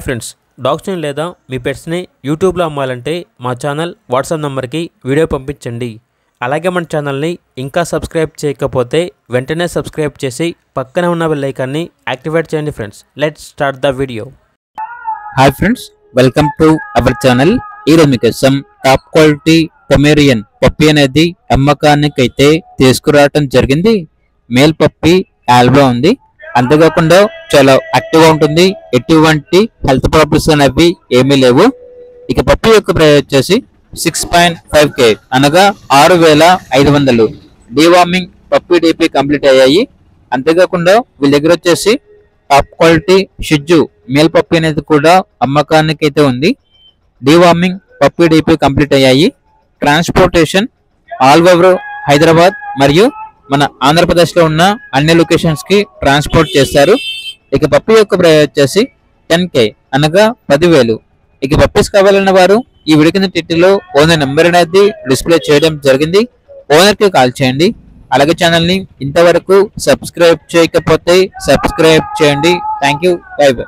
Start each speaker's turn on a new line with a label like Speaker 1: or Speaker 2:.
Speaker 1: Friends, డాగ్స్ని లేదా మీ పెట్స్ని యూట్యూబ్లో అమ్మాలంటే మా ఛానల్ వాట్సాప్ నెంబర్కి వీడియో పంపించండి. అలాగే మన ఛానల్ని ఇంకా సబ్స్క్రైబ్ చేయకపోతే వెంటనే సబ్స్క్రైబ్ చేసి పక్కనే ఉన్న బెల్ ఐకాన్ని యాక్టివేట్ చేయండి. Friends, let's start the video.
Speaker 2: Hi friends, welcome to our channel. ఈరోజు మీకోసం టాప్ క్వాలిటీ పొమేరియన్ పప్పి అనేది అమ్మకానికి అయితే తీసుకురావటం జరిగింది. మేల్ పప్పి ఆల్బా ఉంది. అంతేకాకుండా చాలా యాక్టివ్ గా ఉంటుంది. ఎటువంటి హెల్త్ ప్రాబ్లమ్స్ అనేవి ఏమీ లేవు. ఇక పప్పి యొక్క ప్రైస్ వచ్చేసి 6.5K అనగా 6,500. డీవార్మింగ్ పప్పి డీపీ కంప్లీట్ అయ్యాయి. అంతేకాకుండా వీళ్ళ దగ్గర వచ్చేసి టాప్ క్వాలిటీ షిజ్జు మేల్ పప్పి అనేది కూడా అమ్మకానికి అయితే ఉంది. డీవార్మింగ్ పప్పి డీపీ కంప్లీట్ అయ్యాయి. ట్రాన్స్పోర్టేషన్ ఆల్ ఓవర్ హైదరాబాద్ మరియు మన ఆంధ్రప్రదేశ్ లో ఉన్న అన్ని లొకేషన్స్ కి ట్రాన్స్పోర్ట్ చేస్తారు. ఇక పప్పి యొక్క ప్రైస్ వచ్చేసి 10K అనగా 10,000. ఇక పప్పీస్ కావాలన్న వారు ఈ వీడియో కింద టైటిల్లో ఓనర్ నెంబర్ అనేది డిస్ప్లే చేయడం జరిగింది. ఓనర్ కి కాల్ చేయండి. అలాగే ఛానల్ ని ఇంతవరకు సబ్స్క్రైబ్ చేయకపోతే సబ్స్క్రైబ్ చేయండి. Thank you. By by.